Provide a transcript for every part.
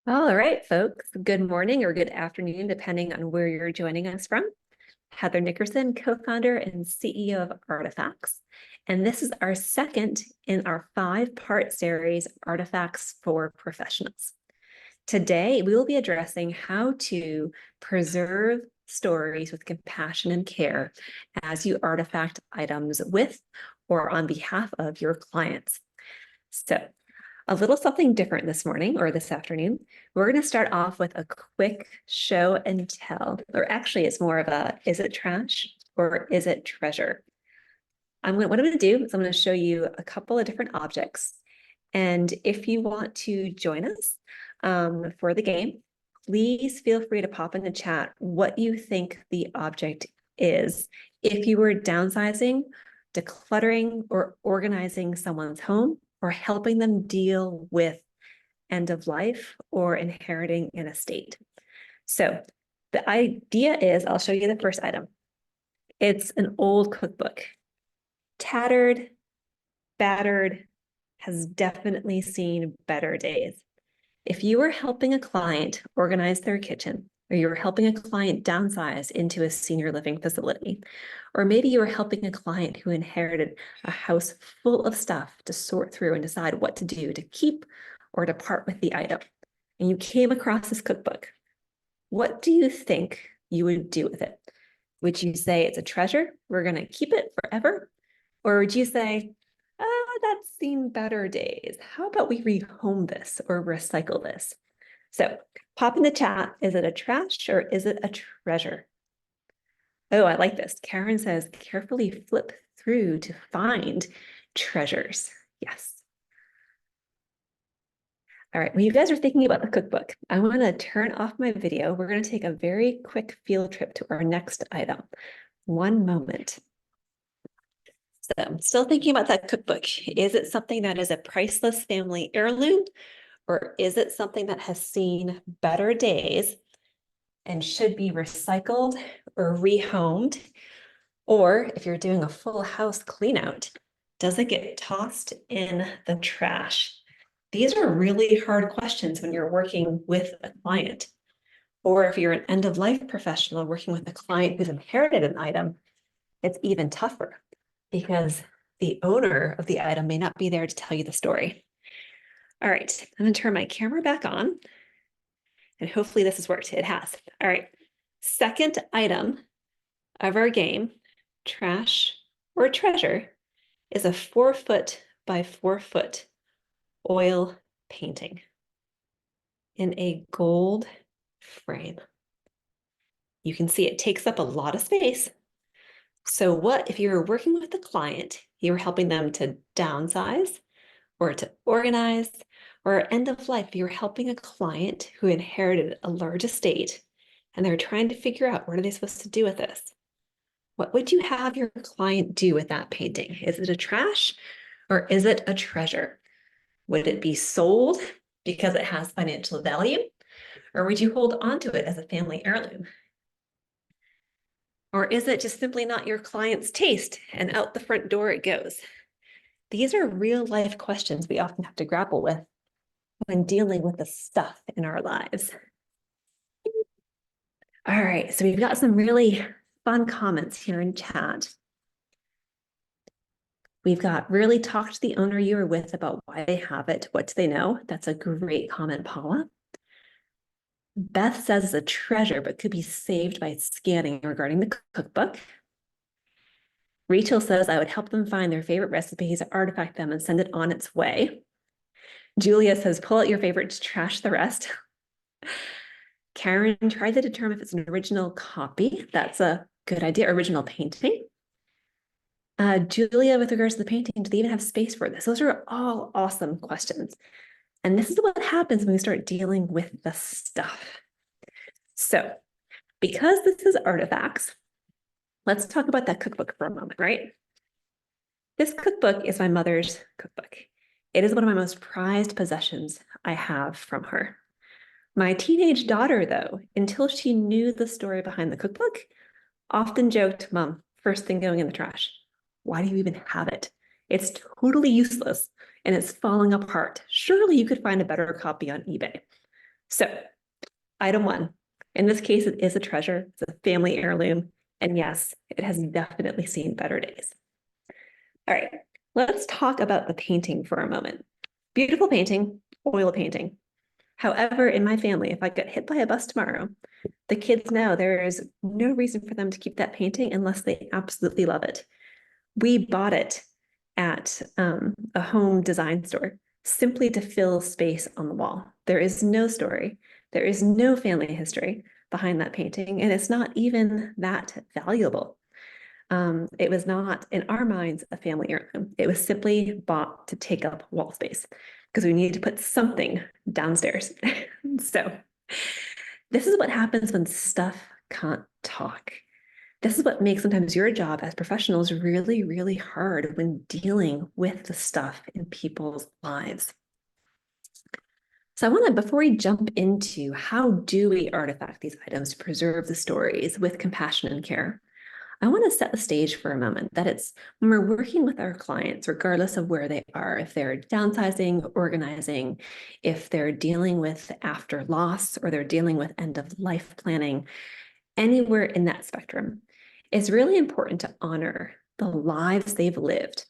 All right, folks. Good morning or good afternoon, depending on where you're joining us from. Heather Nickerson, co-founder and CEO of Artifacts. And this is our second in our 5-part series, Artifacts for Professionals. Today, we will be addressing how to preserve stories with compassion and care as you artifact items with or on behalf of your clients. So a little something different this morning or this afternoon. We're going to start off with a quick show and tell, or actually it's more of a, is it trash or is it treasure? What I'm going to do is I'm going to show you a couple of different objects. And if you want to join us for the game, please feel free to pop in the chat what you think the object is. If you were downsizing, decluttering, or organizing someone's home, or helping them deal with end of life or inheriting an estate. So the idea is, I'll show you the first item. It's an old cookbook, tattered, battered, has definitely seen better days. If you were helping a client organize their kitchen, or you were helping a client downsize into a senior living facility, or maybe you were helping a client who inherited a house full of stuff to sort through and decide what to do to keep or to part with the item, and you came across this cookbook, what do you think you would do with it? Would you say it's a treasure, we're going to keep it forever? Or would you say, that's seen better days. How about we rehome this or recycle this? So pop in the chat, is it a trash or is it a treasure? Oh, I like this. Karen says, carefully flip through to find treasures. Yes. All right, when you guys are thinking about the cookbook, I want to turn off my video. We're going to take a very quick field trip to our next item. One moment. So I'm still thinking about that cookbook. Is it something that is a priceless family heirloom, or is it something that has seen better days and should be recycled or rehomed? Or if you're doing a full house clean out, does it get tossed in the trash? These are really hard questions when you're working with a client. Or if you're an end of life professional working with a client who's inherited an item, it's even tougher because the owner of the item may not be there to tell you the story. All right, I'm going to turn my camera back on and hopefully this has worked. It has. All right, second item of our game, trash or treasure, is a 4-foot by 4-foot oil painting in a gold frame. You can see it takes up a lot of space. So what if you were working with a client, you were helping them to downsize or to organize, or end of life, you're helping a client who inherited a large estate and they're trying to figure out what are they supposed to do with this? What would you have your client do with that painting? Is it a trash or is it a treasure? Would it be sold because it has financial value? Or would you hold on to it as a family heirloom? Or is it just simply not your client's taste and out the front door it goes? These are real life questions we often have to grapple with when dealing with the stuff in our lives. All right, so we've got some really fun comments here in chat. We've got really talk to the owner you were with about why they have it. What do they know? That's a great comment, Paula. Beth says it's a treasure, but could be saved by scanning regarding the cookbook. Rachel says I would help them find their favorite recipes, artifact them, and send it on its way. Julia says pull out your favorites, trash the rest. Karen tried to determine if it's an original copy. That's a good idea. Original painting. Julia, with regards to the painting, do they even have space for this? Those are all awesome questions. And this is what happens when we start dealing with the stuff. So because this is artifacts, let's talk about that cookbook for a moment, right? This cookbook is my mother's cookbook. It is one of my most prized possessions I have from her. My teenage daughter, though, until she knew the story behind the cookbook, often joked, Mom, first thing going in the trash. Why do you even have it? It's totally useless and it's falling apart. Surely you could find a better copy on eBay. So item one, in this case, it is a treasure. It's a family heirloom. And yes, it has definitely seen better days. All right, let's talk about the painting for a moment. Beautiful painting, oil painting. However, in my family, if I get hit by a bus tomorrow, the kids know there is no reason for them to keep that painting unless they absolutely love it. We bought it at a home design store simply to fill space on the wall. There is no story. There is no family history behind that painting, and it's not even that valuable. It was not, in our minds, a family heirloom. It was simply bought to take up wall space because we needed to put something downstairs. So this is what happens when stuff can't talk. This is what makes sometimes your job as professionals really, really hard when dealing with the stuff in people's lives. So I want to, before we jump into how do we artifact these items to preserve the stories with compassion and care, I want to set the stage for a moment that it's when we're working with our clients, regardless of where they are, if they're downsizing, organizing, if they're dealing with after loss, or they're dealing with end of life planning, anywhere in that spectrum, it's really important to honor the lives they've lived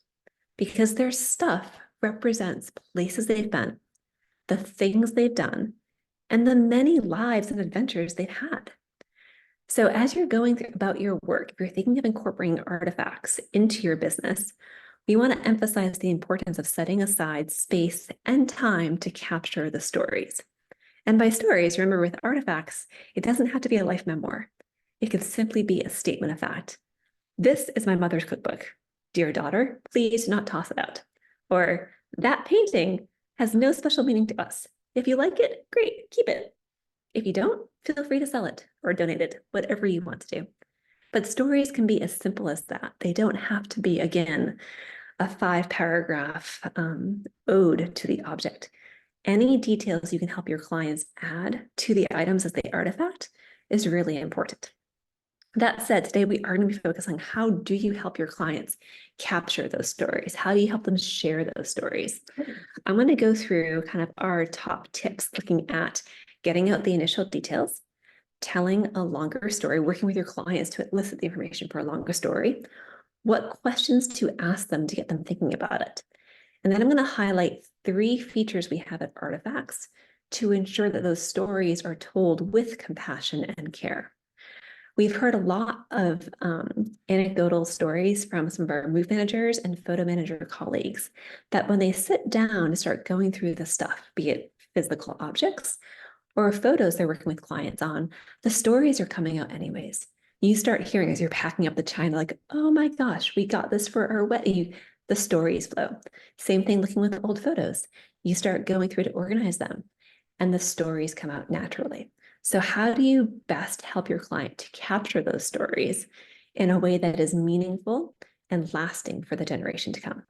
because their stuff represents places they've been, the things they've done, and the many lives and adventures they've had. So as you're going about your work, if you're thinking of incorporating artifacts into your business, we want to emphasize the importance of setting aside space and time to capture the stories. And by stories, remember with artifacts, it doesn't have to be a life memoir. It can simply be a statement of fact. This is my mother's cookbook. Dear daughter, please do not toss it out. Or that painting has no special meaning to us. If you like it, great, keep it. If you don't, feel free to sell it or donate it, whatever you want to do. But stories can be as simple as that. They don't have to be, again, a 5-paragraph ode to the object. Any details you can help your clients add to the items as they artifact is really important. That said, today we are going to be focused on how do you help your clients capture those stories? How do you help them share those stories? I'm going to go through kind of our top tips, looking at getting out the initial details, telling a longer story, working with your clients to elicit the information for a longer story, what questions to ask them to get them thinking about it. And then I'm going to highlight 3 features we have at Artifacts to ensure that those stories are told with compassion and care. We've heard a lot of anecdotal stories from some of our move managers and photo manager colleagues that when they sit down to start going through the stuff, be it physical objects or photos they're working with clients on, the stories are coming out anyways. You start hearing as you're packing up the china, like, oh my gosh, we got this for our wedding. The stories flow. Same thing looking with old photos. You start going through to organize them and the stories come out naturally. So how do you best help your client to capture those stories in a way that is meaningful and lasting for the generation to come?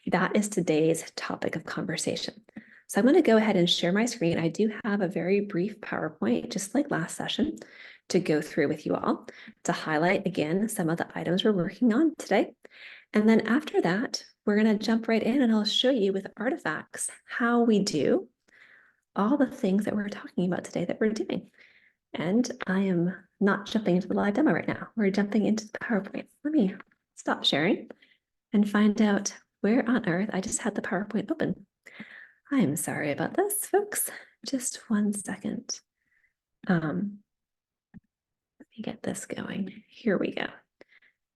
That is today's topic of conversation. So I'm going to go ahead and share my screen. I do have a very brief PowerPoint, just like last session, to go through with you all to highlight again some of the items we're working on today. And then after that, we're going to jump right in and I'll show you with artifacts how we do all the things that we're talking about today that we're doing. And I am not jumping into the live demo right now. We're jumping into the PowerPoint. Let me stop sharing and find out where on earth I just had the PowerPoint open. I am sorry about this, folks. Just 1 second. Let me get this going. Here we go.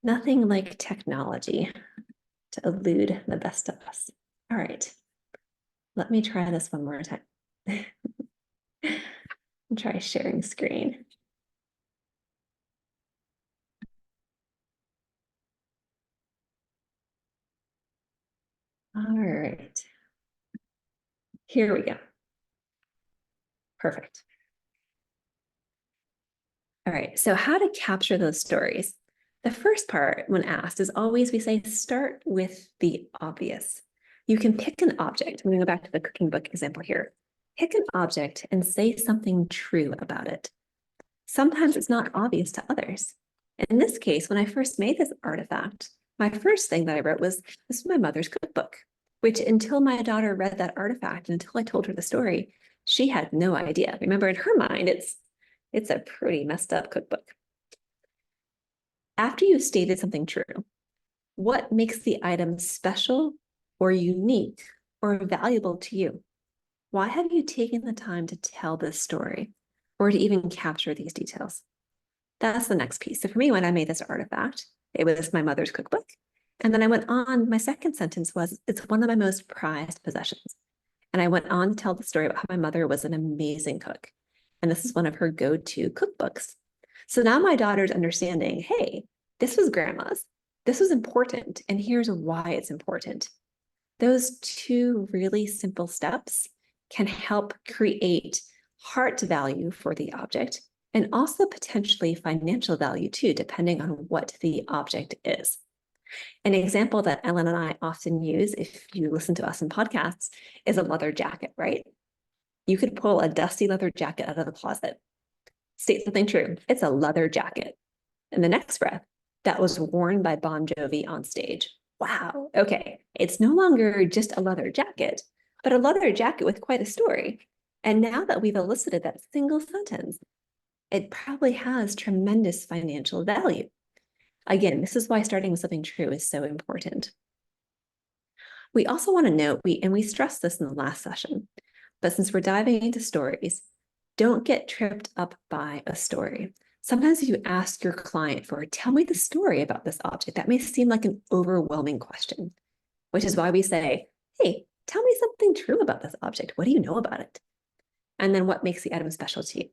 Nothing like technology to elude the best of us. All right. Let me try this one more time. Try sharing screen. All right. Here we go. Perfect. All right. So how to capture those stories? The first part when asked is always we say start with the obvious. You can pick an object. I'm going to go back to the cooking book example here. Pick an object and say something true about it. Sometimes it's not obvious to others. In this case, when I first made this artifact, my first thing that I wrote was, this is my mother's cookbook, which until my daughter read that artifact and until I told her the story, She had no idea. Remember, in her mind, it's a pretty messed up cookbook. After you've stated something true, what makes the item special or unique or valuable to you? Why have you taken the time to tell this story or to even capture these details? That's the next piece. So for me, when I made this artifact, it was my mother's cookbook. And then I went on, my second sentence was, it's one of my most prized possessions. And I went on to tell the story about how my mother was an amazing cook. And this is one of her go-to cookbooks. So now my daughter's understanding, hey, this was grandma's. This was important. And here's why it's important. Those two really simple steps can help create heart value for the object and also potentially financial value too, depending on what the object is. An example that Ellen and I often use, if you listen to us in podcasts, is a leather jacket, right? You could pull a dusty leather jacket out of the closet, state something true. It's a leather jacket. In the next breath, that was worn by Bon Jovi on stage. Wow, okay. It's no longer just a leather jacket, but a leather jacket with quite a story. And now that we've elicited that single sentence, it probably has tremendous financial value. Again, this is why starting with something true is so important. We also want to note, we stressed this in the last session, but since we're diving into stories, don't get tripped up by a story. Sometimes if you ask your client for, tell me the story about this object, that may seem like an overwhelming question, which is why we say, hey, tell me something true about this object. What do you know about it? And then what makes the item special to you?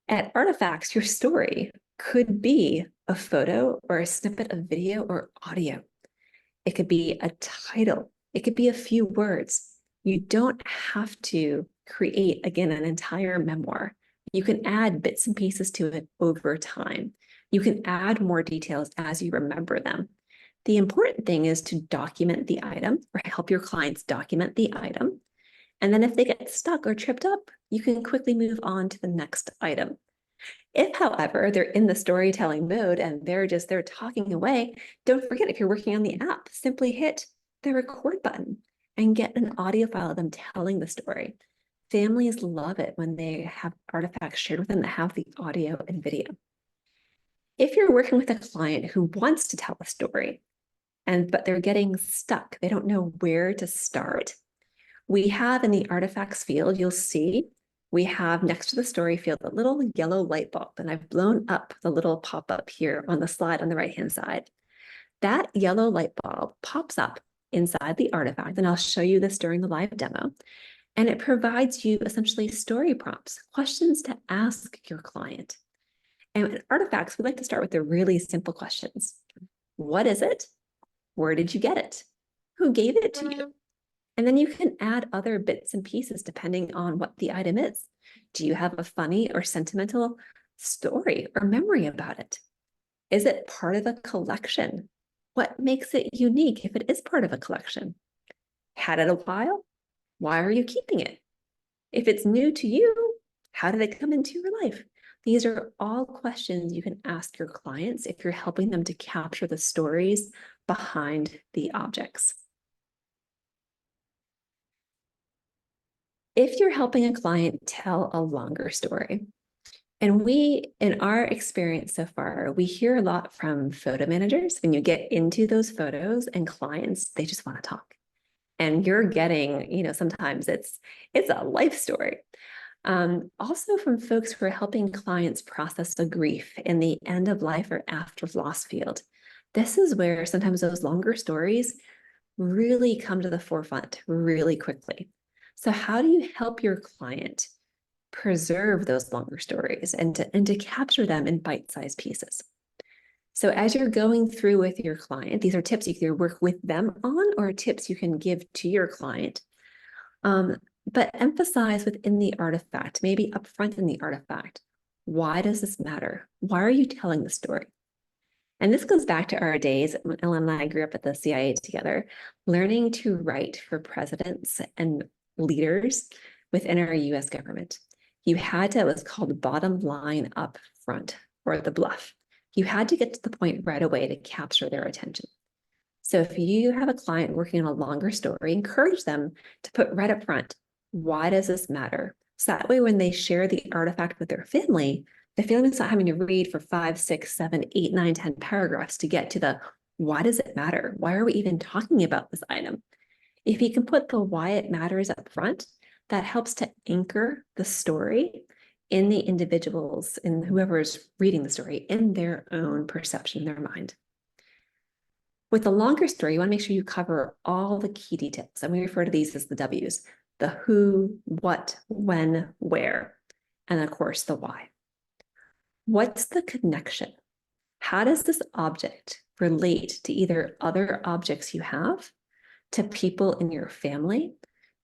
At Artifacts, your story could be a photo or a snippet of video or audio. It could be a title. It could be a few words. You don't have to create, again, an entire memoir. You can add bits and pieces to it over time. You can add more details as you remember them. The important thing is to document the item or help your clients document the item. And then if they get stuck or tripped up, you can quickly move on to the next item. If, however, they're in the storytelling mode and they're talking away, don't forget, if you're working on the app, simply hit the record button and get an audio file of them telling the story. Families love it when they have artifacts shared with them that have the audio and video. If you're working with a client who wants to tell a story, but they're getting stuck, they don't know where to start, we have in the artifacts field, you'll see, we have next to the story field a little yellow light bulb, and I've blown up the little pop-up here on the slide on the right-hand side. That yellow light bulb pops up inside the artifact, and I'll show you this during the live demo, and it provides you essentially story prompts, questions to ask your client. And at Artifacts, we like to start with the really simple questions. What is it? Where did you get it? Who gave it to you? And then you can add other bits and pieces depending on what the item is. Do you have a funny or sentimental story or memory about it? Is it part of a collection? What makes it unique if it is part of a collection? Had it a while? Why are you keeping it? If it's new to you, how did it come into your life? These are all questions you can ask your clients if you're helping them to capture the stories behind the objects. If you're helping a client tell a longer story, and in our experience so far, we hear a lot from photo managers. When you get into those photos and clients, they just want to talk. And you're getting, sometimes it's a life story. Also from folks who are helping clients process the grief in the end of life or after loss field. This is where sometimes those longer stories really come to the forefront really quickly. So how do you help your client preserve those longer stories and to capture them in bite-sized pieces? So as you're going through with your client, these are tips you can either work with them on or tips you can give to your client. But emphasize within the artifact, maybe upfront in the artifact, why does this matter? Why are you telling the story? And this goes back to our days when Ellen and I grew up at the CIA together, learning to write for presidents and leaders within our US government. You had to, it was called bottom line up front, or the bluff. You had to get to the point right away to capture their attention. So if you have a client working on a longer story, encourage them to put right up front, why does this matter? So that way, when they share the artifact with their family, the family's not having to read for 5, 6, 7, 8, 9, 10 paragraphs to get to the why does it matter? Why are we even talking about this item? If you can put the why it matters up front, that helps to anchor the story in the individuals, in whoever's reading the story, in their own perception, in their mind. With the longer story, you want to make sure you cover all the key details. And we refer to these as the W's: the who, what, when, where, and of course, the why. What's the connection? How does this object relate to either other objects you have, to people in your family,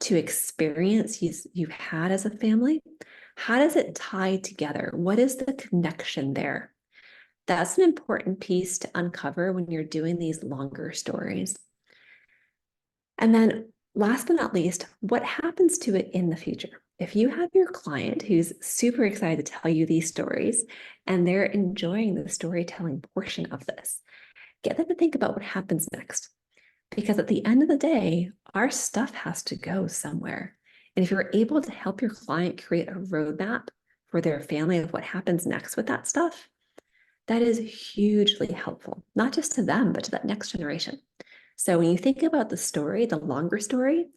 to experience you've had as a family? How does it tie together? What is the connection there? That's an important piece to uncover when you're doing these longer stories. And then last but not least, what happens to it in the future? If you have your client who's super excited to tell you these stories and they're enjoying the storytelling portion of this, get them to think about what happens next. Because at the end of the day, our stuff has to go somewhere. And if you're able to help your client create a roadmap for their family of what happens next with that stuff, that is hugely helpful, not just to them, but to that next generation. So when you think about the story, the longer story,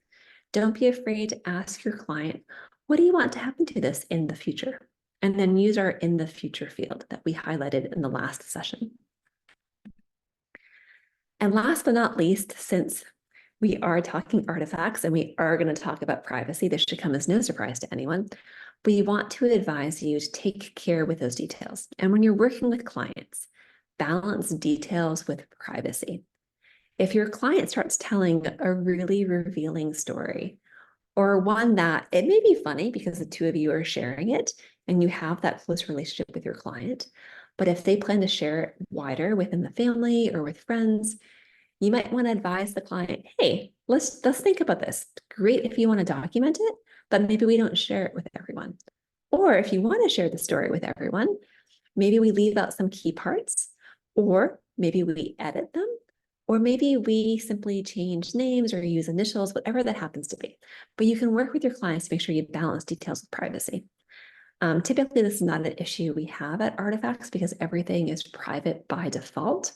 don't be afraid to ask your client, what do you want to happen to this in the future? And then use our in the future field that we highlighted in the last session. And last but not least, since we are talking artifacts and we are going to talk about privacy, this should come as no surprise to anyone, we want to advise you to take care with those details. And when you're working with clients, balance details with privacy. If your client starts telling a really revealing story, or one that it may be funny because the two of you are sharing it and you have that close relationship with your client, but if they plan to share it wider within the family or with friends, you might want to advise the client, hey, let's think about this. Great if you want to document it, but maybe we don't share it with everyone. Or if you want to share the story with everyone, maybe we leave out some key parts, or maybe we edit them, or maybe we simply change names or use initials, whatever that happens to be. But you can work with your clients to make sure you balance details with privacy. Typically, this is not an issue we have at Artifacts because everything is private by default.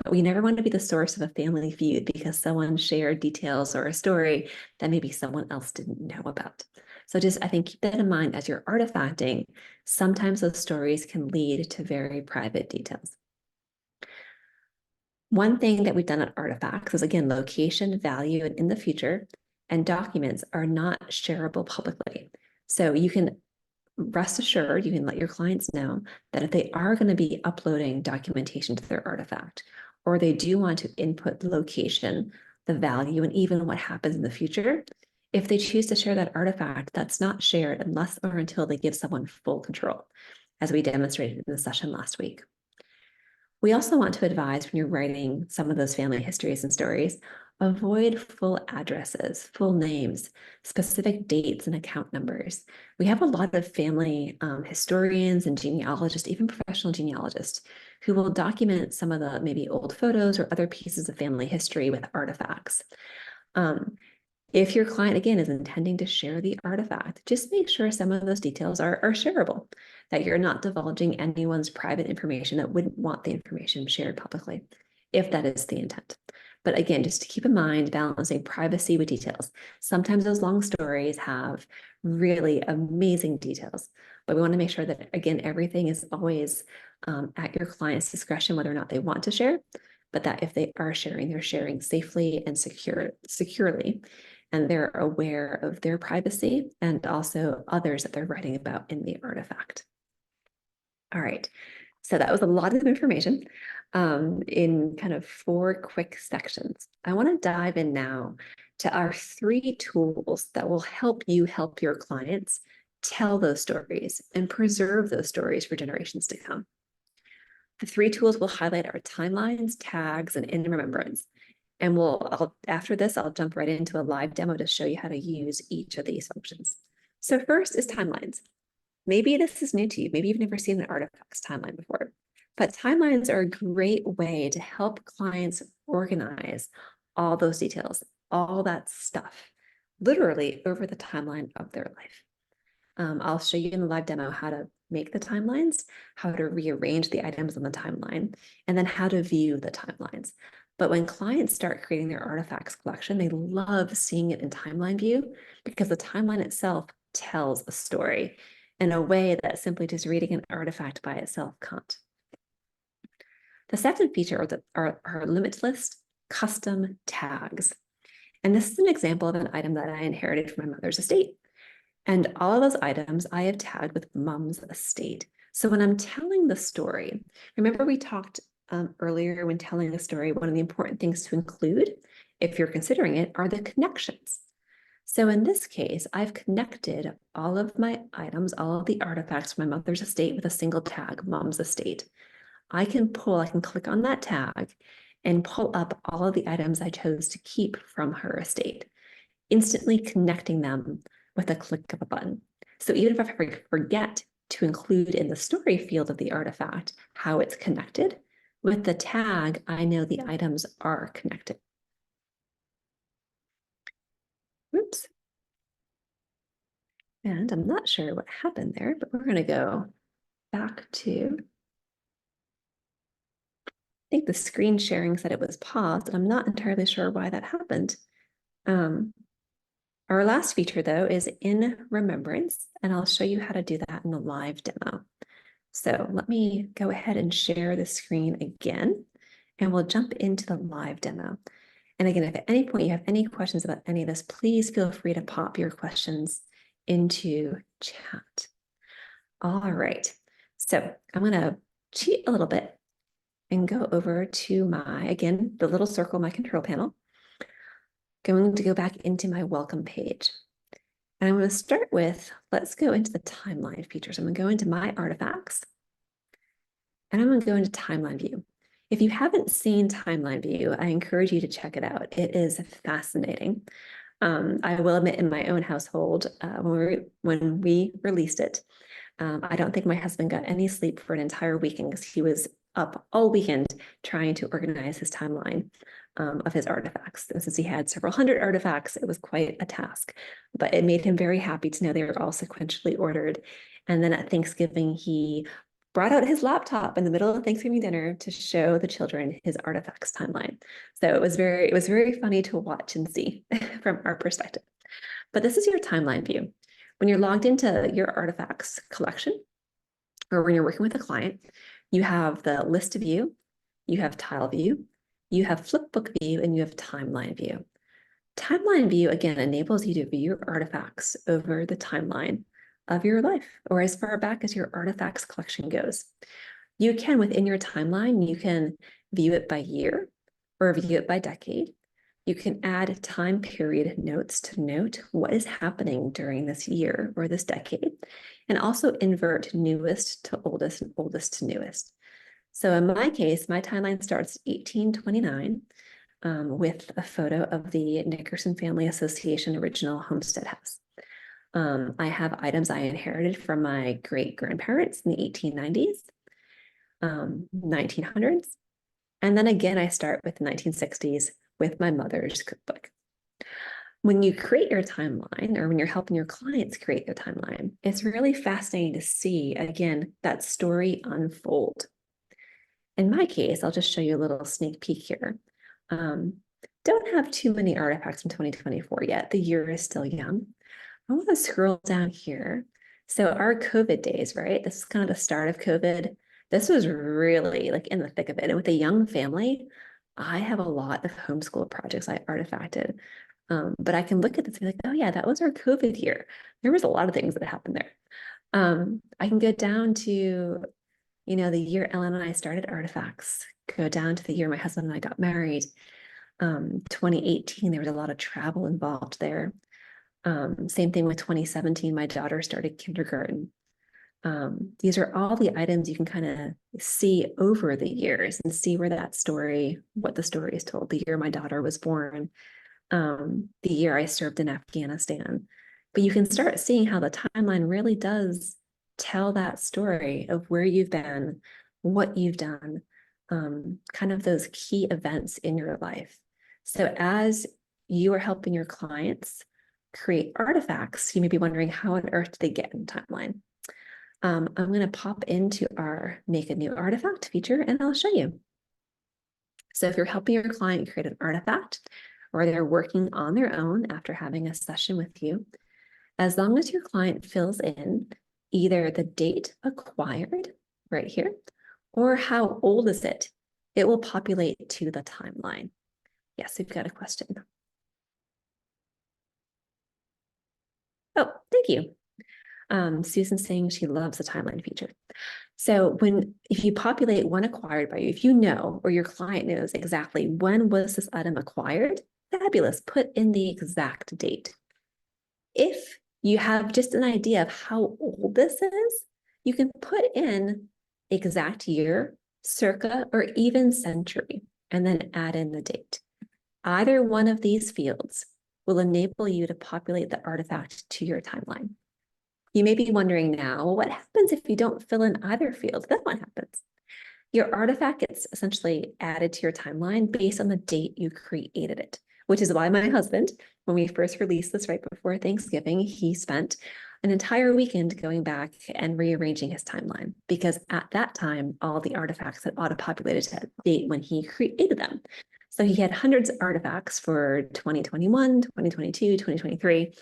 But we never want to be the source of a family feud because someone shared details or a story that maybe someone else didn't know about. So just, I think, keep that in mind as you're artifacting. Sometimes those stories can lead to very private details. One thing that we've done at Artifacts is, again, location, value, and in the future, and documents are not shareable publicly. So you can rest assured, you can let your clients know that if they are going to be uploading documentation to their artifact, or they do want to input the location, the value, and even what happens in the future, if they choose to share that artifact, that's not shared unless or until they give someone full control, as we demonstrated in the session last week. We also want to advise when you're writing some of those family histories and stories, avoid full addresses, full names, specific dates and account numbers. We have a lot of family historians and genealogists, even professional genealogists, who will document some of the maybe old photos or other pieces of family history with artifacts. If your client, again, is intending to share the artifact, just make sure some of those details are shareable, that you're not divulging anyone's private information that wouldn't want the information shared publicly, if that is the intent. But again, just to keep in mind, balancing privacy with details. Sometimes those long stories have really amazing details, but we want to make sure that, again, everything is always at your client's discretion, whether or not they want to share, but that if they are sharing, they're sharing safely and securely, and they're aware of their privacy and also others that they're writing about in the artifact. All right, so that was a lot of information in kind of 4 quick sections. I want to dive in now to our 3 tools that will help you help your clients tell those stories and preserve those stories for generations to come. The 3 tools will highlight our timelines, tags, and in remembrance. And after this, I'll jump right into a live demo to show you how to use each of these functions. So first is timelines. Maybe this is new to you. Maybe you've never seen an Artifcts timeline before, but timelines are a great way to help clients organize all those details, all that stuff literally over the timeline of their life. I'll show you in the live demo how to make the timelines, how to rearrange the items on the timeline, and then how to view the timelines. But when clients start creating their artifacts collection, they love seeing it in timeline view because the timeline itself tells a story in a way that simply just reading an artifact by itself can't. The second feature are limitless custom tags. And this is an example of an item that I inherited from my mother's estate. And all of those items I have tagged with mom's estate. So when I'm telling the story, remember we talked earlier when telling the story, one of the important things to include, if you're considering it, are the connections. So in this case, I've connected all of my items, all of the artifacts from my mother's estate with a single tag, mom's estate. I can click on that tag and pull up all of the items I chose to keep from her estate, instantly connecting them with a click of a button. So even if I forget to include in the story field of the artifact how it's connected, with the tag, I know the items are connected. Oops. And I'm not sure what happened there, but we're going to go back to, I think the screen sharing said it was paused, and I'm not entirely sure why that happened. Our last feature, though, is in remembrance, and I'll show you how to do that in the live demo. So let me go ahead and share the screen again, and we'll jump into the live demo. And again, if at any point you have any questions about any of this, please feel free to pop your questions into chat. All right, so I'm going to cheat a little bit and go over to my, again, the little circle, my control panel. Going to go back into my welcome page. And I'm going to start with, let's go into the timeline features. I'm going to go into my artifacts, and I'm going to go into timeline view. If you haven't seen timeline view, I encourage you to check it out. It is fascinating. I will admit, in my own household, when we released it, I don't think my husband got any sleep for an entire weekend because he was up all weekend trying to organize his timeline of his artifacts. And since he had several hundred artifacts, it was quite a task, but it made him very happy to know they were all sequentially ordered. And then at Thanksgiving, he brought out his laptop in the middle of Thanksgiving dinner to show the children his Artifcts timeline. So it was very funny to watch and see from our perspective. But this is your timeline view. When you're logged into your artifacts collection, or when you're working with a client, you have the list view, you have tile view, you have flipbook view, and you have timeline view. Timeline view, again, enables you to view your artifacts over the timeline of your life, or as far back as your artifacts collection goes. You can, within your timeline, you can view it by year or view it by decade. You can add time period notes to note what is happening during this year or this decade, and also invert newest to oldest and oldest to newest. So in my case, my timeline starts 1829 with a photo of the Nickerson Family Association original homestead house. I have items I inherited from my great-grandparents in the 1890s, 1900s, and then again, I start with the 1960s with my mother's cookbook. When you create your timeline, or when you're helping your clients create their timeline, it's really fascinating to see, again, that story unfold. In my case, I'll just show you a little sneak peek here. Don't have too many artifacts from 2024 yet. The year is still young. I want to scroll down here. So our COVID days, right? This is kind of the start of COVID. This was really like in the thick of it. And with a young family, I have a lot of homeschool projects I artifacted. But I can look at this and be like, oh yeah, that was our COVID year. There was a lot of things that happened there. I can go down to, the year Ellen and I started Artifacts, go down to the year my husband and I got married. 2018, there was a lot of travel involved there. Same thing with 2017, my daughter started kindergarten. These are all the items you can kind of see over the years and see where that story, what the story is told. The year my daughter was born, the year I served in Afghanistan. But you can start seeing how the timeline really does tell that story of where you've been, what you've done, kind of those key events in your life. So as you are helping your clients create artifacts, you may be wondering how on earth do they get in the timeline? I'm going to pop into our Make a New Artifact feature and I'll show you. So if you're helping your client create an artifact or they're working on their own after having a session with you, as long as your client fills in either the date acquired right here or how old is it, it will populate to the timeline. Yes, we've got a question. Oh, thank you. Susan's saying she loves the timeline feature. So if you populate one acquired by you, if you know, or your client knows exactly when was this item acquired, fabulous, put in the exact date. If you have just an idea of how old this is, you can put in exact year, circa, or even century, and then add in the date. Either one of these fields will enable you to populate the artifact to your timeline. You may be wondering now, what happens if you don't fill in either field? Then what happens? Your artifact gets essentially added to your timeline based on the date you created it, which is why my husband, when we first released this right before Thanksgiving, he spent an entire weekend going back and rearranging his timeline, because at that time, all the artifacts had auto-populated to that date when he created them. So he had hundreds of artifacts for 2021, 2022, 2023,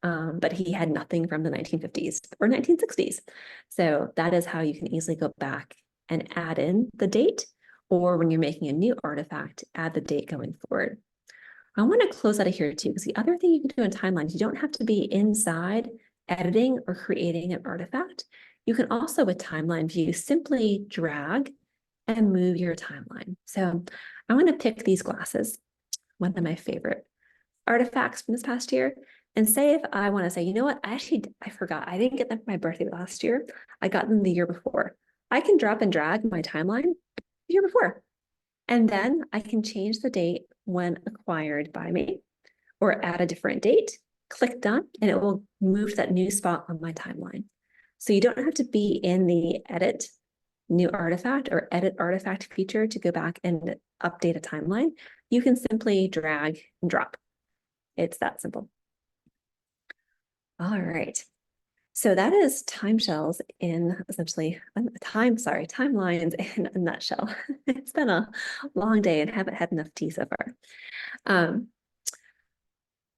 but he had nothing from the 1950s or 1960s. So that is how you can easily go back and add in the date, or when you're making a new artifact, add the date going forward. I want to close out of here too, because the other thing you can do in timelines, you don't have to be inside editing or creating an artifact. You can also, with timeline view, simply drag and move your timeline. So I want to pick these glasses, one of my favorite artifacts from this past year, and say if I want to say, you know what, I forgot, I didn't get them for my birthday last year. I got them the year before. I can drop and drag my timeline the year before. And then I can change the date when acquired by me, or add a different date, click done, and it will move to that new spot on my timeline. So you don't have to be in the edit new artifact or edit artifact feature to go back and update a timeline. You can simply drag and drop. It's that simple. All right. So that is time shells in essentially timelines in a nutshell. It's been a long day and haven't had enough tea so far.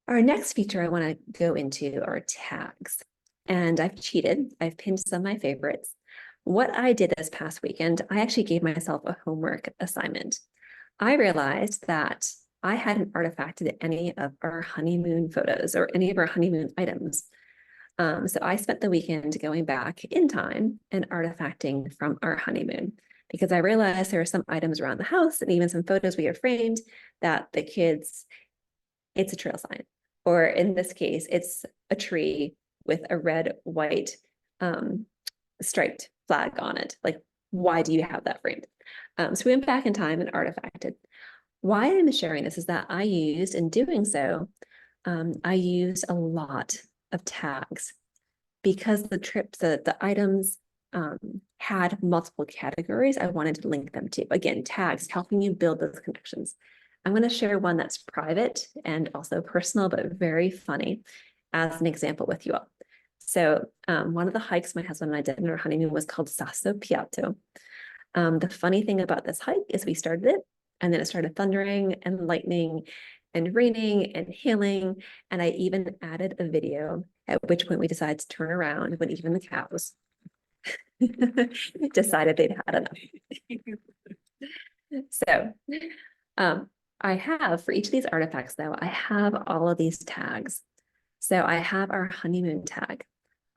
Our next feature I want to go into are tags. And I've cheated. I've pinned some of my favorites. What I did this past weekend, I actually gave myself a homework assignment. I realized that I hadn't artifacted any of our honeymoon photos or any of our honeymoon items. So I spent the weekend going back in time and artifacting from our honeymoon, because I realized there are some items around the house and even some photos we have framed that the kids, it's a trail sign, or in this case, it's a tree with a red, white striped flag on it. Like, why do you have that framed? So we went back in time and artifacted. Why I'm sharing this is that I used, in doing so, I used a lot of tags, because the items had multiple categories. I wanted to link them to, again, tags, helping you build those connections. I'm going to share one that's private and also personal, but very funny as an example with you all. So one of the hikes my husband and I did in our honeymoon was called Sasso Piatto. The funny thing about this hike is we started it, and then it started thundering and lightning and raining and hailing. And I even added a video, at which point we decided to turn around when even the cows decided they'd had enough. So I have, for each of these artifacts though, I have all of these tags. So I have our honeymoon tag.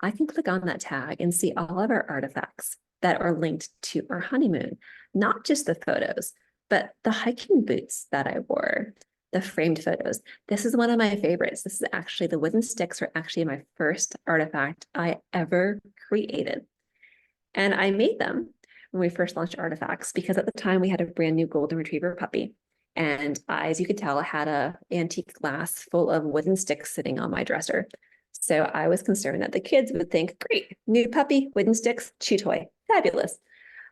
I can click on that tag and see all of our artifacts that are linked to our honeymoon, not just the photos, but the hiking boots that I wore, the framed photos. This is one of my favorites. This is actually, the wooden sticks are actually my first artifact I ever created. And I made them when we first launched Artifacts, because at the time we had a brand new golden retriever puppy. And as you could tell, I had a antique glass full of wooden sticks sitting on my dresser. So I was concerned that the kids would think, great, new puppy, wooden sticks, chew toy, fabulous.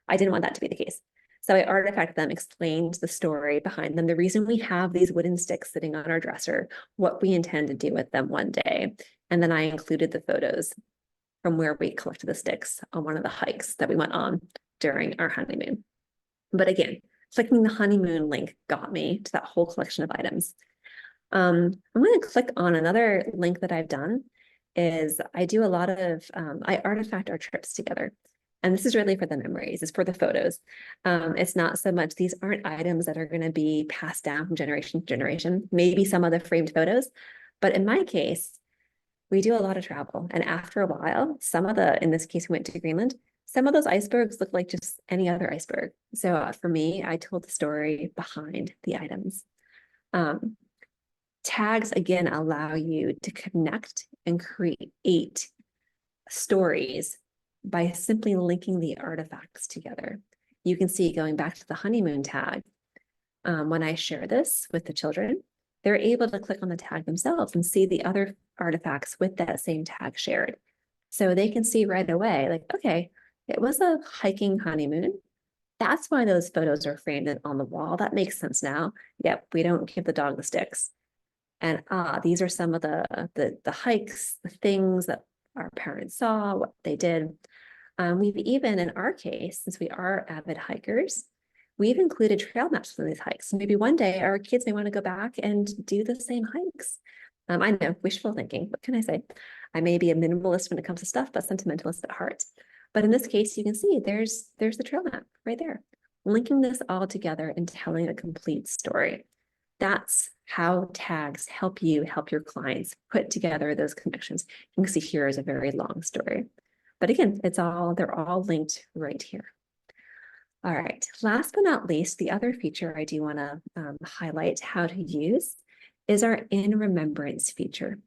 I didn't want that to be the case. So I artifact them, explained the story behind them, the reason we have these wooden sticks sitting on our dresser, what we intend to do with them one day. And then I included the photos from where we collected the sticks on one of the hikes that we went on during our honeymoon. But again, clicking the honeymoon link got me to that whole collection of items. I'm going to click on another link that I've done is I do a lot of, I artifact our trips together. And this is really for the memories, it's for the photos. It's not so much, these aren't items that are going to be passed down from generation to generation, maybe some of the framed photos. But in my case, we do a lot of travel. And after a while, some of the, in this case, we went to Greenland, some of those icebergs look like just any other iceberg. So for me, I told the story behind the items. Tags, again, allow you to connect and create stories by simply linking the artifacts together. You can see going back to the honeymoon tag, when I share this with the children, they're able to click on the tag themselves and see the other artifacts with that same tag shared. So they can see right away, like, okay, it was a hiking honeymoon. That's why those photos are framed on the wall. That makes sense now. Yep, we don't give the dog the sticks. And these are some of the hikes, the things that our parents saw, what they did. We've even, in our case, since we are avid hikers, we've included trail maps for these hikes. Maybe one day our kids may want to go back and do the same hikes. I know, wishful thinking, what can I say? I may be a minimalist when it comes to stuff, but sentimentalist at heart. But in this case, you can see there's the trail map right there, linking this all together and telling a complete story. That's how tags help you help your clients put together those connections. You can see here is a very long story. But again, they're all linked right here. All right, last but not least, the other feature I do want to highlight how to use is our In Remembrance feature.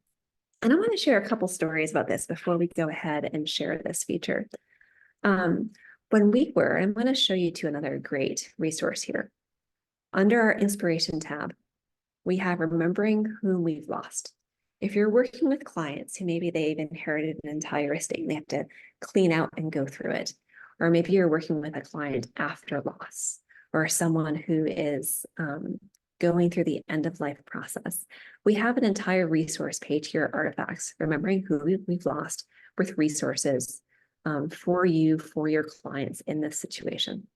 And I want to share a couple stories about this before we go ahead and share this feature. I'm going to show you to another great resource here. Under our Inspiration tab, we have Remembering Whom We've Lost. If you're working with clients who maybe they've inherited an entire estate and they have to clean out and go through it, or maybe you're working with a client after loss, or someone who is going through the end of life process, we have an entire resource page here at Artifacts, Remembering Who We've Lost, with resources for you, for your clients in this situation.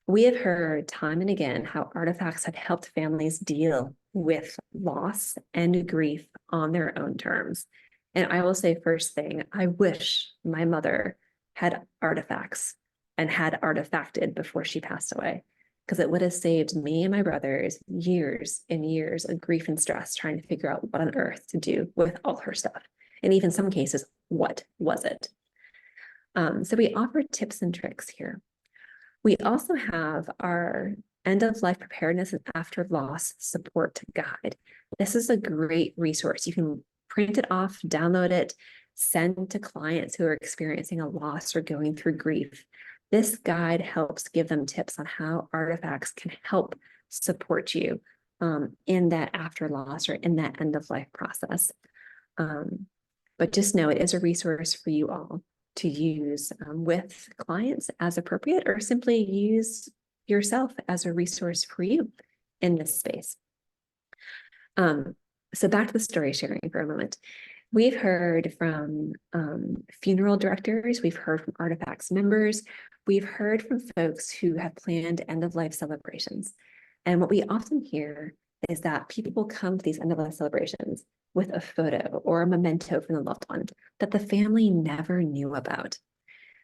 We have heard time and again how artifacts have helped families deal with loss and grief on their own terms. And I will say first thing, I wish my mother had artifacts and had artifacted before she passed away, because it would have saved me and my brothers years and years of grief and stress trying to figure out what on earth to do with all her stuff. And even some cases, what was it? So we offer tips and tricks here. We also have our End of Life Preparedness and After Loss Support Guide. This is a great resource. You can print it off, download it, send to clients who are experiencing a loss or going through grief. This guide helps give them tips on how artifacts can help support you in that after loss or in that end of life process. But just know it is a resource for you all to use with clients as appropriate, or simply use yourself as a resource for you in this space. So back to the story sharing for a moment. We've heard from funeral directors, we've heard from Artifacts members, we've heard from folks who have planned end-of-life celebrations. And what we often hear is that people will come to these end-of-life celebrations with a photo or a memento from the loved one that the family never knew about.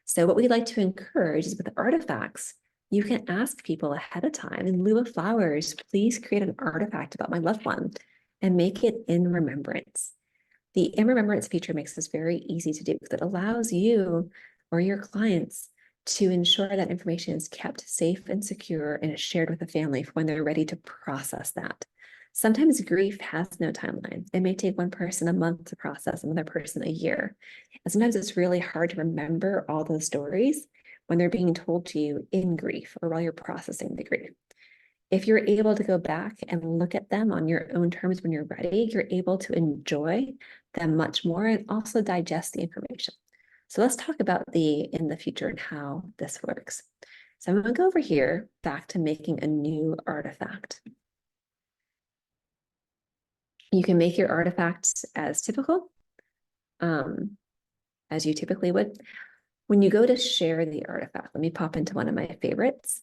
So what we like to encourage is with artifacts, you can ask people ahead of time, in lieu of flowers, please create an artifact about my loved one and make it in remembrance. The In Remembrance feature makes this very easy to do because it allows you or your clients to ensure that information is kept safe and secure and is shared with the family for when they're ready to process that. Sometimes grief has no timeline. It may take one person a month to process, another person a year. And sometimes it's really hard to remember all those stories when they're being told to you in grief or while you're processing the grief. If you're able to go back and look at them on your own terms when you're ready, you're able to enjoy them much more and also digest the information. So let's talk about in the future and how this works. So I'm going to go over here back to making a new artifact. You can make your artifacts as typical, as you typically would. When you go to share the artifact, let me pop into one of my favorites.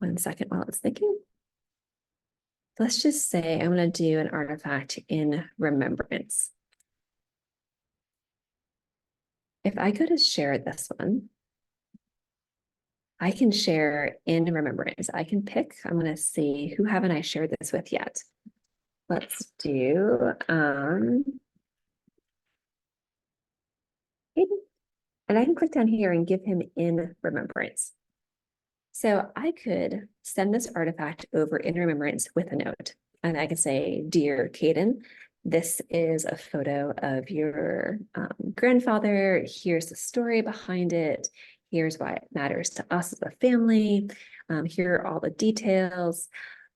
One second while it's thinking. Let's just say I'm going to do an artifact in remembrance. If I go to share this one, I can share in remembrance. I can pick, I'm going to see, who haven't I shared this with yet? Let's do Hayden. And I can click down here and give him in remembrance. So I could send this artifact over in remembrance with a note. And I can say, dear Caden, this is a photo of your grandfather. Here's the story behind it. Here's why it matters to us as a family. Here are all the details.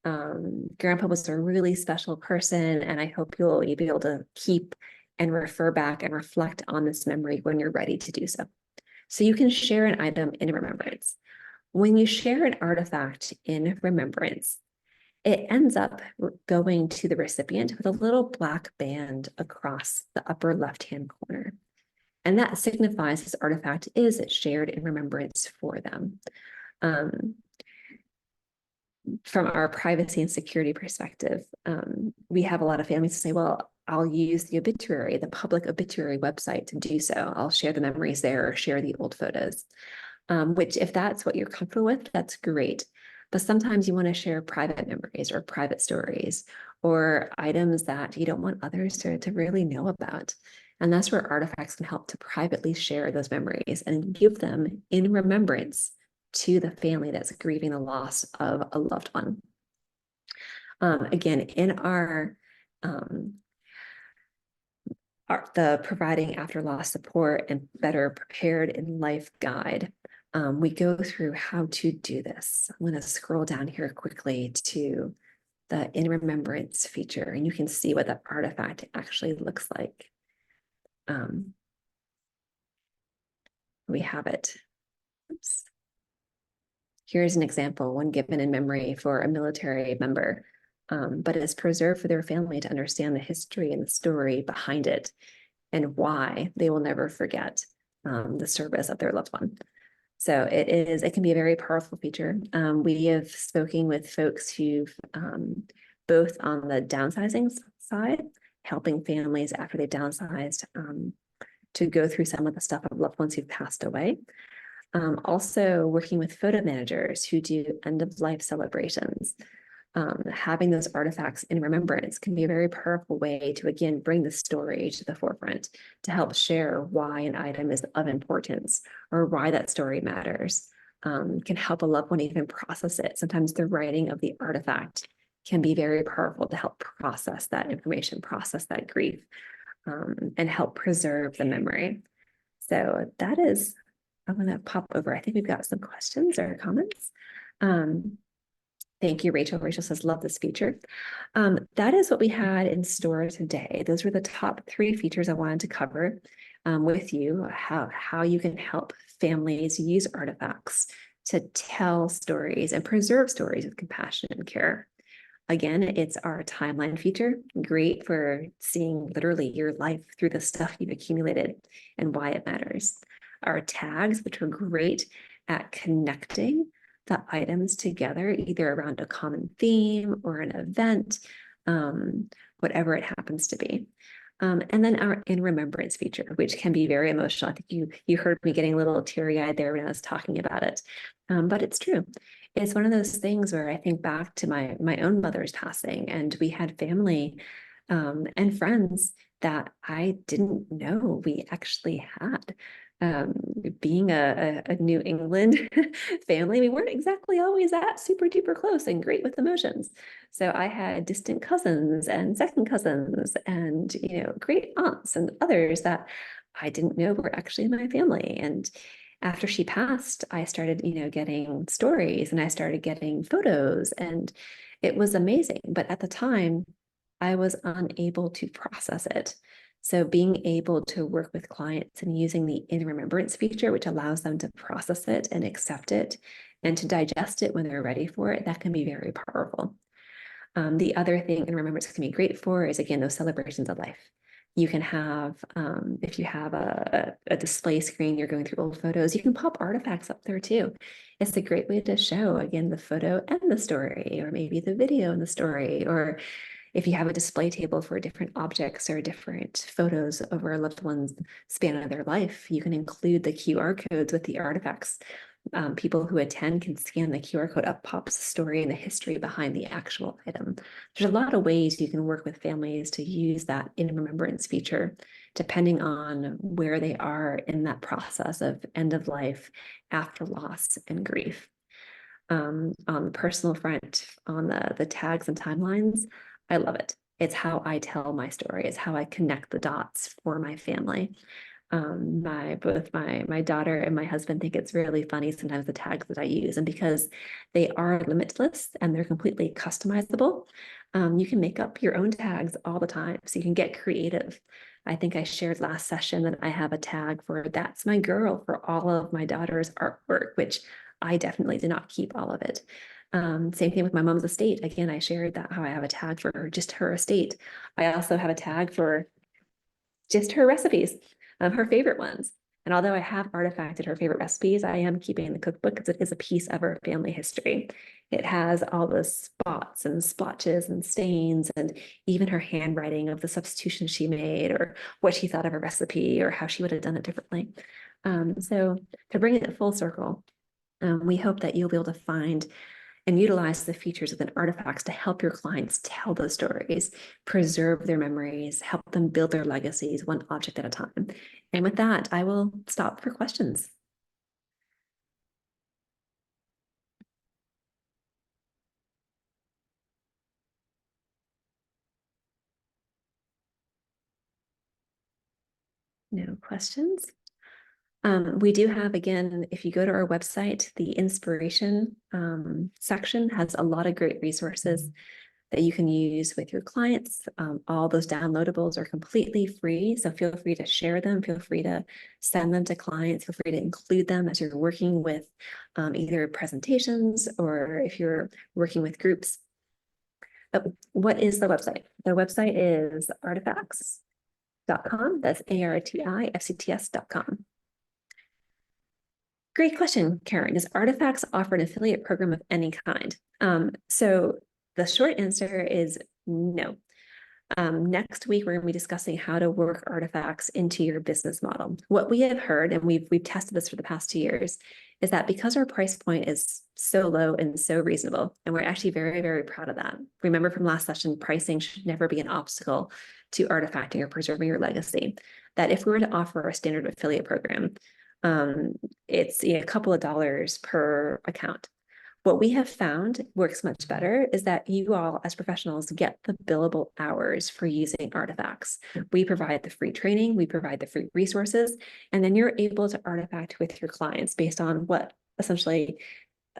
Grandpa was a really special person, and I hope you'll be able to keep and refer back and reflect on this memory when you're ready to do so. So you can share an item in remembrance. When you share an artifact in remembrance, it ends up going to the recipient with a little black band across the upper left-hand corner. And that signifies this artifact is shared in remembrance for them. From our privacy and security perspective, we have a lot of families who say, well, I'll use the obituary, the public obituary website to do so. I'll share the memories there or share the old photos, which if that's what you're comfortable with, that's great. But sometimes you want to share private memories or private stories or items that you don't want others to really know about. And that's where artifacts can help to privately share those memories and give them in remembrance to the family that's grieving the loss of a loved one. Again, in the Providing After Loss Support and Better Prepared in Life guide, we go through how to do this. I'm going to scroll down here quickly to the In Remembrance feature, and you can see what that artifact actually looks like. We have it. Oops. Here's an example, one given in memory for a military member, but it is preserved for their family to understand the history and the story behind it and why they will never forget the service of their loved one. So it can be a very powerful feature. We have spoken with folks who've both on the downsizing side, helping families after they've downsized to go through some of the stuff of loved ones who've passed away. Also working with photo managers who do end-of-life celebrations. Having those artifacts in remembrance can be a very powerful way to, again, bring the story to the forefront to help share why an item is of importance or why that story matters. Can help a loved one even process it. Sometimes the writing of the artifact can be very powerful to help process that information, process that grief, and help preserve the memory. So that is, I'm going to pop over. I think we've got some questions or comments. Thank you, Rachel. Rachel says, love this feature. That is what we had in store today. Those were the top 3 features I wanted to cover with you, how you can help families use artifacts to tell stories and preserve stories with compassion and care. Again, it's our timeline feature, great for seeing literally your life through the stuff you've accumulated and why it matters. Our tags, which are great at connecting the items together, either around a common theme or an event, whatever it happens to be. And then our In Remembrance feature, which can be very emotional. I think you heard me getting a little teary-eyed there when I was talking about it, but it's true. It's one of those things where I think back to my own mother's passing, and we had family and friends that I didn't know we actually had. Being a New England family, we weren't exactly always that super duper close and great with emotions. So I had distant cousins and second cousins and, great aunts and others that I didn't know were actually my family. And after she passed, I started, getting stories and I started getting photos, and it was amazing. But at the time, I was unable to process it. So being able to work with clients and using the In Remembrance feature, which allows them to process it and accept it and to digest it when they're ready for it, that can be very powerful. The other thing In Remembrance can be great for is, again, those celebrations of life. You can have, if you have a display screen, you're going through old photos, you can pop artifacts up there too. It's a great way to show, again, the photo and the story, or maybe the video and the story, or if you have a display table for different objects or different photos over a loved one's span of their life, you can include the QR codes with the artifacts. People who attend can scan the QR code up, pops the story and the history behind the actual item. There's a lot of ways you can work with families to use that In Remembrance feature, depending on where they are in that process of end of life, after loss, and grief. On the personal front, on the tags and timelines, I love it. It's how I tell my story. It's how I connect the dots for my family. Both my daughter and my husband think it's really funny sometimes the tags that I use, and because they are limitless and they're completely customizable, you can make up your own tags all the time. So you can get creative. I think I shared last session that I have a tag for "That's my girl" for all of my daughter's artwork, which I definitely did not keep all of it. Same thing with my mom's estate. Again, I shared that how I have a tag for just her estate. I also have a tag for just her recipes, her favorite ones. And although I have artifacted her favorite recipes, I am keeping the cookbook because it is a piece of her family history. It has all the spots and splotches and stains and even her handwriting of the substitutions she made or what she thought of a recipe or how she would have done it differently. So to bring it full circle, we hope that you'll be able to find and utilize the features within Artifacts to help your clients tell those stories, preserve their memories, help them build their legacies one object at a time. And with that, I will stop for questions. No questions? We do have, again, if you go to our website, the inspiration section has a lot of great resources that you can use with your clients. All those downloadables are completely free, so feel free to share them. Feel free to send them to clients. Feel free to include them as you're working with either presentations or if you're working with groups. But what is the website? The website is artifacts.com. That's artifcts.com. Great question, Karen. Does Artifacts offer an affiliate program of any kind? So the short answer is no. Next week, we're going to be discussing how to work artifacts into your business model. What we have heard, and we've tested this for the past 2 years, is that because our price point is so low and so reasonable, and we're actually very, very proud of that. Remember from last session, pricing should never be an obstacle to artifacting or preserving your legacy. That if we were to offer a standard affiliate program, it's a couple of dollars per account. What we have found works much better is that you all as professionals get the billable hours for using artifacts. We provide the free training, we provide the free resources, and then you're able to artifact with your clients based on what essentially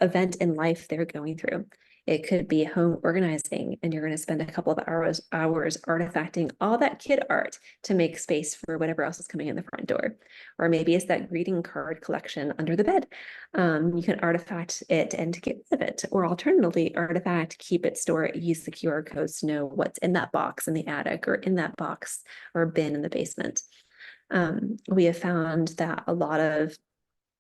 event in life they're going through. It could be home organizing, and you're going to spend a couple of hours artifacting all that kid art to make space for whatever else is coming in the front door. Or maybe it's that greeting card collection under the bed. You can artifact it and get rid of it. Or alternatively, artifact, keep it, store it, use the QR codes to know what's in that box in the attic or in that box or bin in the basement. We have found that a lot of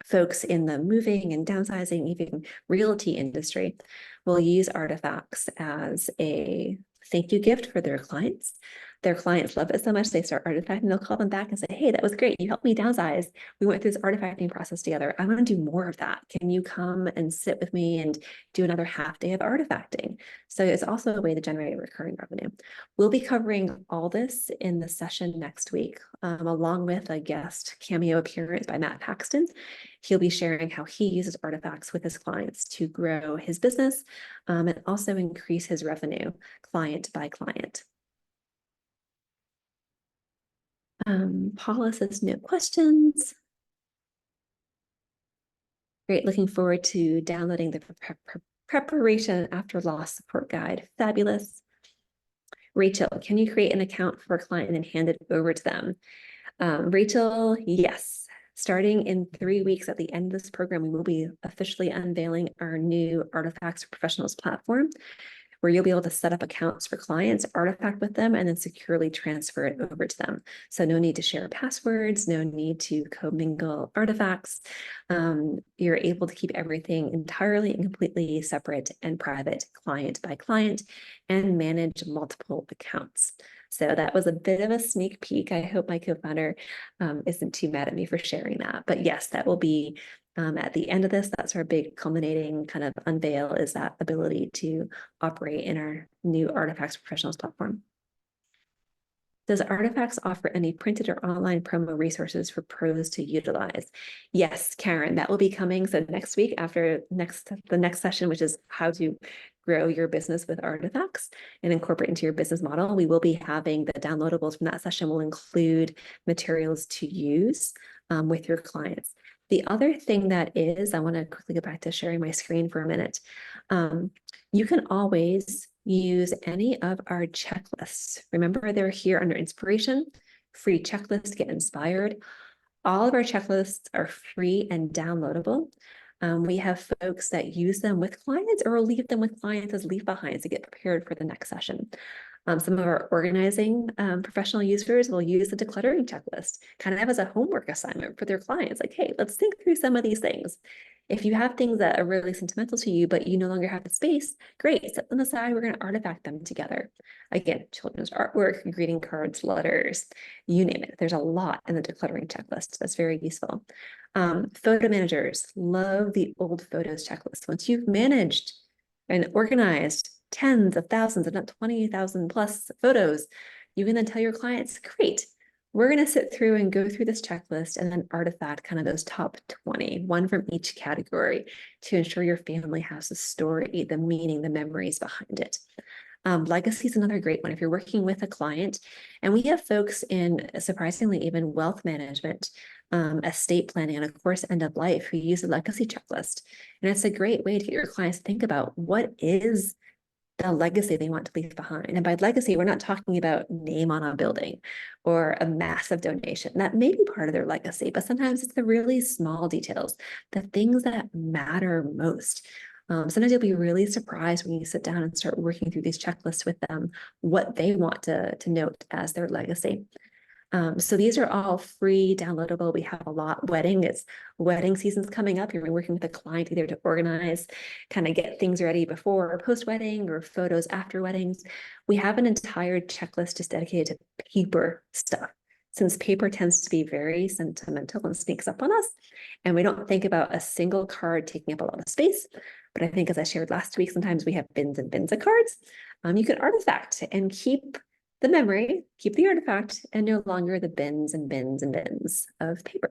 folks in the moving and downsizing, even realty industry, will use artifacts as a thank you gift for their clients. Their clients love it so much, they start artifacting, they'll call them back and say, hey, that was great. You helped me downsize. We went through this artifacting process together. I want to do more of that. Can you come and sit with me and do another half day of artifacting? So it's also a way to generate recurring revenue. We'll be covering all this in the session next week, along with a guest cameo appearance by Matt Paxton. He'll be sharing how he uses artifacts with his clients to grow his business and also increase his revenue client by client. Paula says no questions. Great, looking forward to downloading the preparation after loss support guide. Fabulous. Rachel, can you create an account for a client and hand it over to them? Rachel, yes. Starting in 3 weeks at the end of this program, we will be officially unveiling our new Artifacts for Professionals platform, where you'll be able to set up accounts for clients, artifact with them, and then securely transfer it over to them. So no need to share passwords, no need to commingle artifacts. You're able to keep everything entirely and completely separate and private, client by client, and manage multiple accounts. So that was a bit of a sneak peek. I hope my co-founder isn't too mad at me for sharing that. But yes, that will be at the end of this. That's our big culminating kind of unveil, is that ability to operate in our new Artifacts Professionals platform. Does Artifacts offer any printed or online promo resources for pros to utilize? Yes, Karen, that will be coming. So next week, after the next session, which is how to grow your business with Artifacts and incorporate into your business model, we will be having the downloadables from that session will include materials to use with your clients. The other thing that is, I want to quickly go back to sharing my screen for a minute. You can always use any of our checklists. Remember, they're here under inspiration, free checklist, get inspired. All of our checklists are free and downloadable. We have folks that use them with clients or leave them with clients as leave behinds to get prepared for the next session. Some of our organizing professional users will use the decluttering checklist kind of as a homework assignment for their clients. Like, hey, let's think through some of these things. If you have things that are really sentimental to you, but you no longer have the space, great, set them aside. We're going to artifact them together. Again, children's artwork, greeting cards, letters, you name it. There's a lot in the decluttering checklist. That's very useful. Photo managers love the old photos checklist. Once you've managed and organized tens of thousands, if not 20,000 plus photos, you can then tell your clients, great, we're going to sit through and go through this checklist and then artifact kind of those top 20, one from each category, to ensure your family has the story, the meaning, the memories behind it. Legacy is another great one. If you're working with a client, and we have folks in, surprisingly, even wealth management, estate planning, and of course, end of life, who use the legacy checklist. And it's a great way to get your clients to think about what is the legacy they want to leave behind. And by legacy, we're not talking about name on a building or a massive donation. That may be part of their legacy, but sometimes it's the really small details, the things that matter most. Sometimes you'll be really surprised when you sit down and start working through these checklists with them, what they want to note as their legacy. So these are all free, downloadable. We have a lot. Wedding season's coming up. You're working with a client either to organize, kind of get things ready before or post-wedding, or photos after weddings. We have an entire checklist just dedicated to paper stuff, since paper tends to be very sentimental and sneaks up on us. And we don't think about a single card taking up a lot of space. But I think, as I shared last week, sometimes we have bins and bins of cards. You can artifact and keep the memory, keep the artifact, and no longer the bins and bins and bins of paper.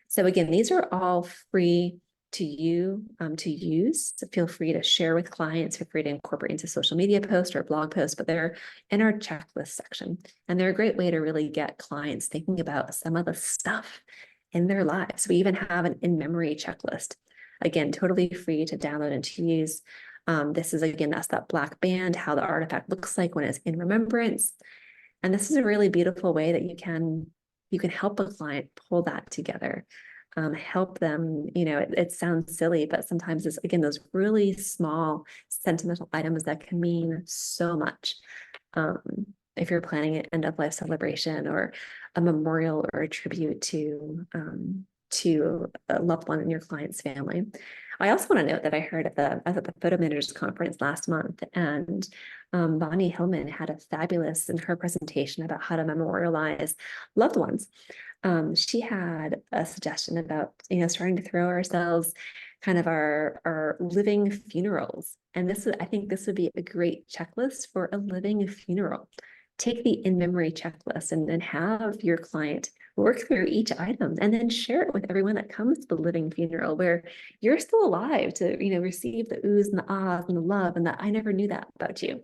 So again, these are all free to you to use. So feel free to share with clients, feel free to incorporate into social media posts or blog posts, but they're in our checklist section. And they're a great way to really get clients thinking about some of the stuff in their lives. We even have an in-memory checklist. Again, totally free to download and to use. This is, again, that's that black band, how the artifact looks like when it's in remembrance. And this is a really beautiful way that you can help a client pull that together, help them, it sounds silly, but sometimes it's, again, those really small sentimental items that can mean so much. If you're planning an end of life celebration or a memorial or a tribute to a loved one in your client's family. I also want to note that I heard I was at the Photo Managers Conference last month, and Bonnie Hillman had a fabulous in her presentation about how to memorialize loved ones. She had a suggestion about, starting to throw ourselves kind of our living funerals. And I think this would be a great checklist for a living funeral. Take the in-memory checklist and then have your client work through each item and then share it with everyone that comes to the living funeral, where you're still alive to, receive the oohs and the ahs and the love, and that I never knew that about you.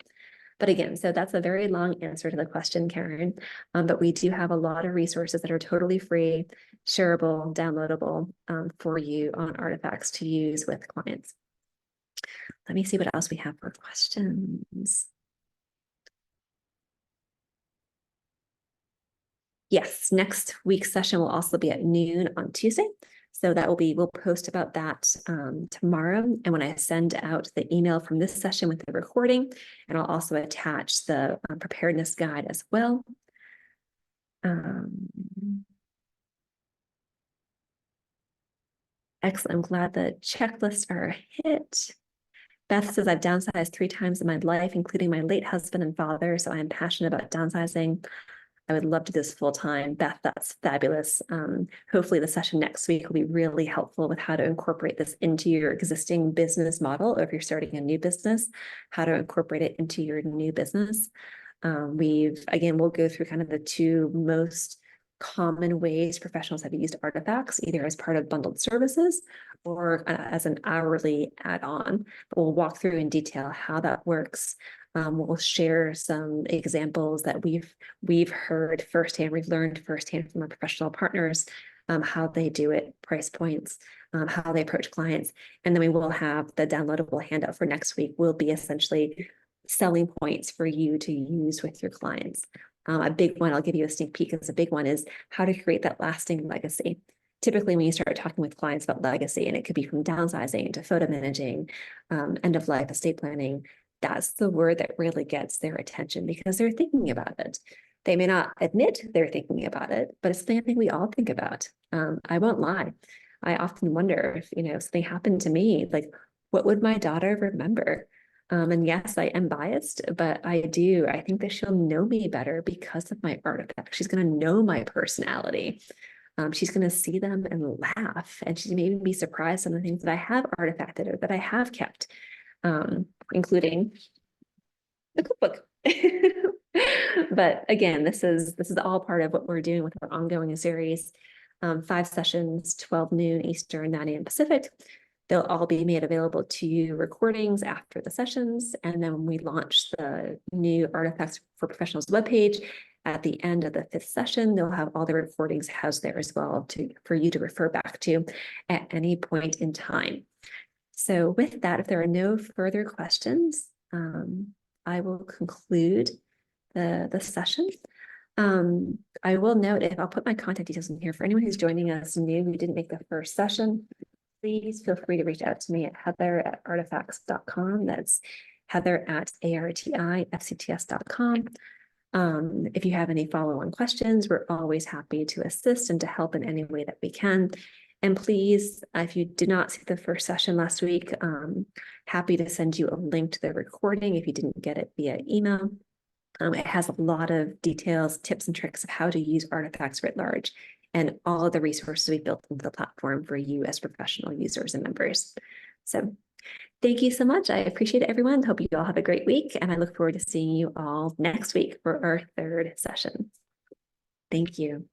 But again, so that's a very long answer to the question, Karen. But we do have a lot of resources that are totally free, shareable, downloadable for you on Artifacts to use with clients. Let me see what else we have for questions. Yes, next week's session will also be at noon on Tuesday. So we'll post about that tomorrow. And when I send out the email from this session with the recording, and I'll also attach the preparedness guide as well. Excellent. I'm glad the checklists are hit. Beth says, I've downsized 3 times in my life, including my late husband and father. So I am passionate about downsizing. I would love to do this full time. Beth, that's fabulous. Hopefully the session next week will be really helpful with how to incorporate this into your existing business model, or if you're starting a new business, how to incorporate it into your new business. We'll go through kind of the 2 most common ways professionals have used artifacts, either as part of bundled services or as an hourly add-on. But we'll walk through in detail how that works. We'll share some examples that we've heard firsthand, we've learned firsthand from our professional partners, how they do it, price points, how they approach clients. And then we will have the downloadable handout for next week will be essentially selling points for you to use with your clients. A big one, I'll give you a sneak peek, as a big one is how to create that lasting legacy. Typically, when you start talking with clients about legacy, and it could be from downsizing to photo managing, end of life, estate planning, that's the word that really gets their attention because they're thinking about it. They may not admit they're thinking about it, but it's something we all think about. I won't lie. I often wonder if, something happened to me, like, what would my daughter remember? And yes, I am biased, but I think that she'll know me better because of my artifact. She's going to know my personality. She's going to see them and laugh, and she may even be surprised on the things that I have artifacted or that I have kept, including the cookbook. But again, this is all part of what we're doing with our ongoing series. 5 sessions, 12 noon Eastern, 9 a.m. Pacific. They'll all be made available to you recordings after the sessions. And then when we launch the new Artifacts for Professionals webpage at the end of the 5th session, they'll have all the recordings housed there as well for you to refer back to at any point in time. So with that, if there are no further questions, I will conclude the session. I will note, I'll put my contact details in here for anyone who's joining us new who didn't make the first session. Please feel free to reach out to me at heather@artifcts.com. That's heather@artifcts.com. If you have any follow-on questions, we're always happy to assist and to help in any way that we can. And please, if you did not see the first session last week, happy to send you a link to the recording if you didn't get it via email. It has a lot of details, tips, and tricks of how to use artifacts writ large, and all of the resources we built into the platform for you as professional users and members. So thank you so much. I appreciate it, everyone. Hope you all have a great week, and I look forward to seeing you all next week for our 3rd session. Thank you.